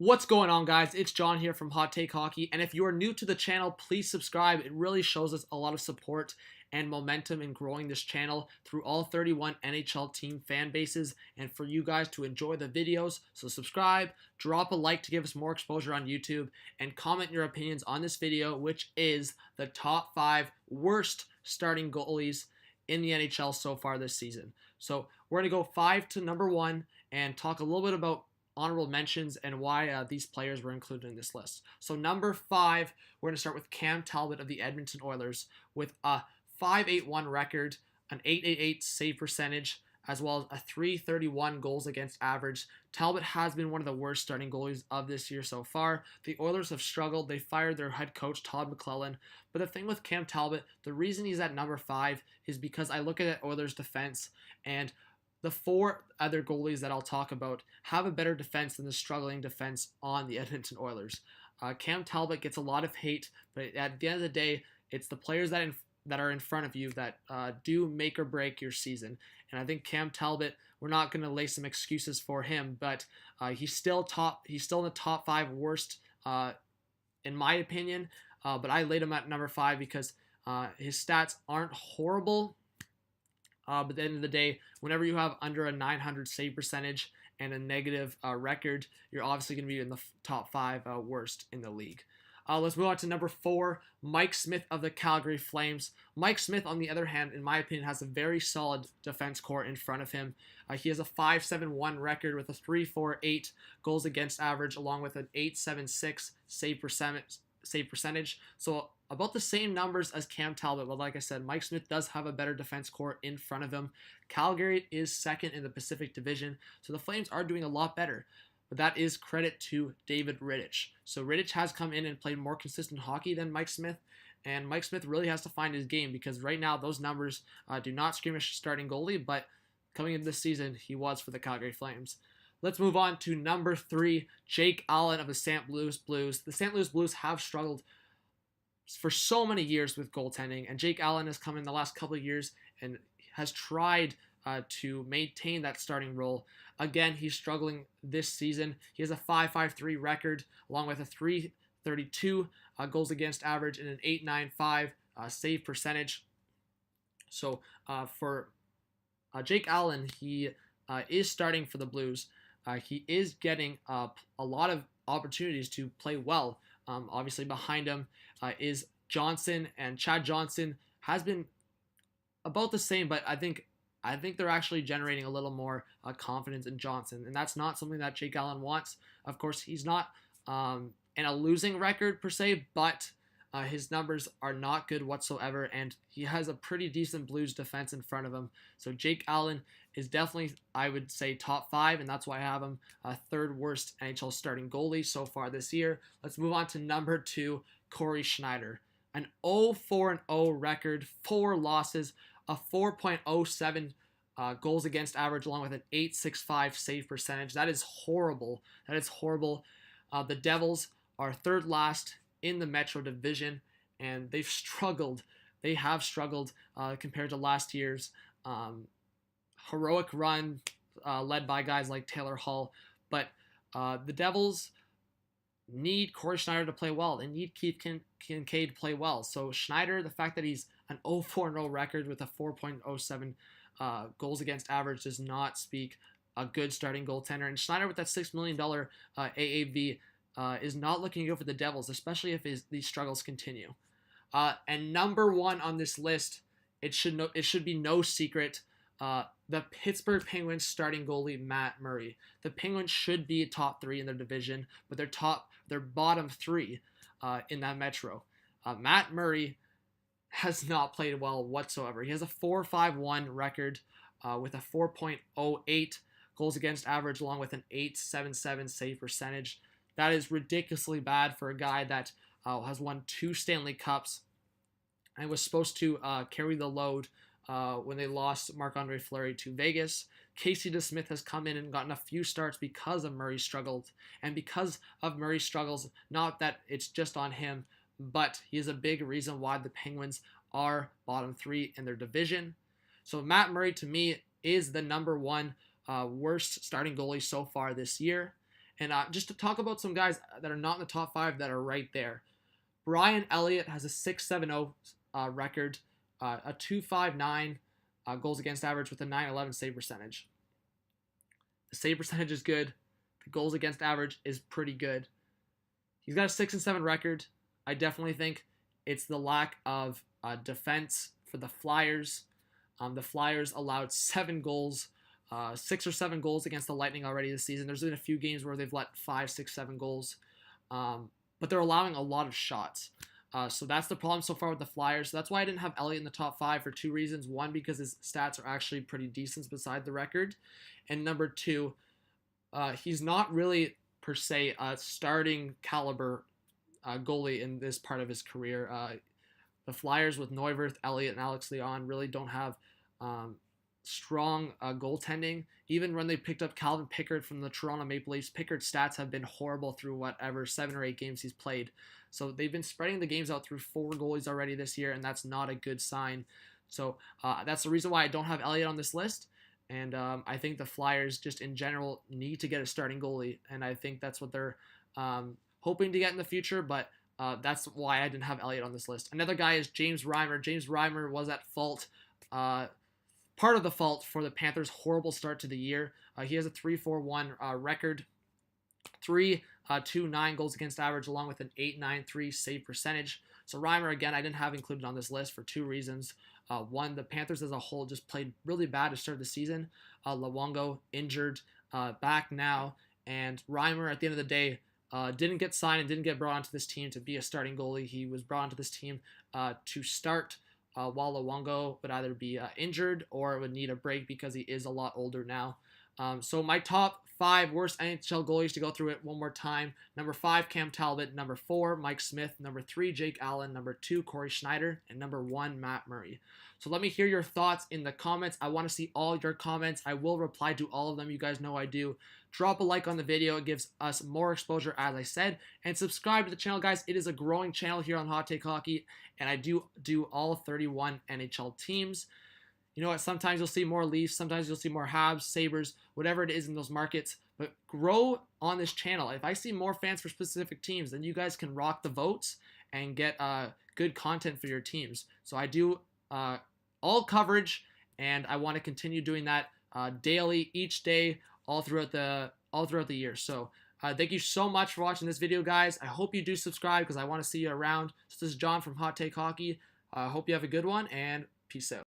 What's going on, guys? It's John here from Hot Take Hockey, and if you are new to the channel, please subscribe. It really shows us a lot of support and momentum in growing this channel through all 31 NHL team fan bases and for you guys to enjoy the videos. So subscribe, drop a like to give us more exposure on YouTube, and comment your opinions on this video, which is the top 5 worst starting goalies in the NHL so far this season. So we're going to go 5 to number 1 and talk a little bit about honorable mentions and why these players were included in this list. So number 5, we're going to start with Cam Talbot of the Edmonton Oilers with a .581 record, an .888 save percentage, as well as a .331 goals against average. Talbot has been one of the worst starting goalies of this year so far. The Oilers have struggled. They fired their head coach, Todd McClellan. But the thing with Cam Talbot, the reason he's at number 5 is because I look at Oilers defense, and the 4 other goalies that I'll talk about have a better defense than the struggling defense on the Edmonton Oilers. Cam Talbot gets a lot of hate, but at the end of the day, it's the players that are in front of you that do make or break your season. And I think Cam Talbot, we're not going to lay some excuses for him, but he's still in the top 5 worst in my opinion. But I laid him at number 5 because his stats aren't horrible. But at the end of the day, whenever you have under a .900 save percentage and a negative record, you're obviously going to be in the top 5 worst in the league. Let's move on to number 4, Mike Smith of the Calgary Flames. Mike Smith, on the other hand, in my opinion, has a very solid defense core in front of him. He has a .571 record with a .348 goals against average, along with an .876 save percentage. So about the same numbers as Cam Talbot, but like I said, Mike Smith does have a better defense core in front of him. Calgary is second in the Pacific Division, so the Flames are doing a lot better. But that is credit to David Riddick. So Riddick has come in and played more consistent hockey than Mike Smith, and Mike Smith really has to find his game because right now those numbers do not scream a starting goalie, but coming into this season, he was for the Calgary Flames. Let's move on to number 3, Jake Allen of the St. Louis Blues. The St. Louis Blues have struggled for so many years with goaltending, and Jake Allen has come in the last couple of years and has tried to maintain that starting role. Again, he's struggling this season. He has a .553 record, along with a .332 goals against average and an .895 save percentage. So for Jake Allen, he is starting for the Blues. He is getting a lot of opportunities to play well. Obviously, behind him is Johnson, and Chad Johnson has been about the same, but I think they're actually generating a little more confidence in Johnson, and that's not something that Jake Allen wants. Of course, he's not in a losing record per se, but his numbers are not good whatsoever, and he has a pretty decent Blues defense in front of him. So Jake Allen is definitely, I would say, top 5, and that's why I have him 3rd worst NHL starting goalie so far this year. Let's move on to number 2, Corey Schneider. An 0-4-0 record, 4 losses, a .407 goals against average, along with an .865 save percentage. That is horrible. That is horrible. The Devils are 3rd last in the Metro Division, and they've struggled. They have struggled compared to last year's heroic run led by guys like Taylor Hall. But the Devils need Corey Schneider to play well. They need Keith Kincaid to play well. So Schneider, the fact that he's an 0-4-0 record with a .407 goals against average does not speak a good starting goaltender. And Schneider, with that $6 million AAV, is not looking good for the Devils, especially if these struggles continue. And number 1 on this list, it should be no secret, the Pittsburgh Penguins starting goalie, Matt Murray. The Penguins should be top 3 in their division, but they're bottom 3 in that Metro. Matt Murray has not played well whatsoever. He has a .451 record with a 4.08 goals against average, along with an .877 save percentage. That is ridiculously bad for a guy that has won 2 Stanley Cups and was supposed to carry the load when they lost Marc-Andre Fleury to Vegas. Casey DeSmith has come in and gotten a few starts because of Murray's struggles. And because of Murray's struggles, not that it's just on him, but he is a big reason why the Penguins are bottom 3 in their division. So Matt Murray, to me, is the number 1 worst starting goalie so far this year. And just to talk about some guys that are not in the top 5 that are right there. Brian Elliott has a 6.70 record, a 2.59 goals against average with a 9.11 save percentage. The save percentage is good. The goals against average is pretty good. He's got a 6-7 record. I definitely think it's the lack of defense for the Flyers. The Flyers allowed 7 goals, 6 or 7 goals against the Lightning already this season. There's been a few games where they've let 5, 6, 7 goals, but they're allowing a lot of shots. So that's the problem so far with the Flyers. So that's why I didn't have Elliott in the top 5 for 2 reasons. One, because his stats are actually pretty decent beside the record. And number 2, he's not really, per se, a starting caliber goalie in this part of his career. The Flyers with Neuwirth, Elliott, and Alex Leon really don't have strong goaltending. Even when they picked up Calvin Pickard from the Toronto Maple Leafs, Pickard's stats have been horrible through whatever 7 or 8 games he's played. So they've been spreading the games out through 4 goalies already this year, and that's not a good sign. So that's the reason why I don't have Elliott on this list. And I think the Flyers just in general need to get a starting goalie, and I think that's what they're hoping to get in the future, but that's why I didn't have Elliott on this list. Another guy is James Reimer. James Reimer was at fault, part of the fault for the Panthers' horrible start to the year. He has a 3.41 record, 3.29 goals against average, along with an 8.93 save percentage. So Reimer, again, I didn't have included on this list for 2 reasons. One, the Panthers as a whole just played really bad to start the season. Luongo injured, back now, and Reimer at the end of the day didn't get signed and didn't get brought onto this team to be a starting goalie. He was brought onto this team to start while Luongo would either be injured or would need a break because he is a lot older now. So my top 5 worst NHL goalies, to go through it one more time. Number 5, Cam Talbot. Number 4, Mike Smith. Number 3, Jake Allen. Number 2, Corey Schneider. And number 1, Matt Murray. So let me hear your thoughts in the comments. I want to see all your comments. I will reply to all of them. You guys know I do. Drop a like on the video. It gives us more exposure, as I said. And subscribe to the channel, guys. It is a growing channel here on Hot Take Hockey. And I do all 31 NHL teams. You know what? Sometimes you'll see more Leafs. Sometimes you'll see more Habs, Sabres, whatever it is in those markets. But grow on this channel. If I see more fans for specific teams, then you guys can rock the votes and get good content for your teams. So I do all coverage, and I want to continue doing that daily, each day, all throughout the year. So thank you so much for watching this video, guys. I hope you do subscribe because I want to see you around. So this is John from Hot Take Hockey. I hope you have a good one, and peace out.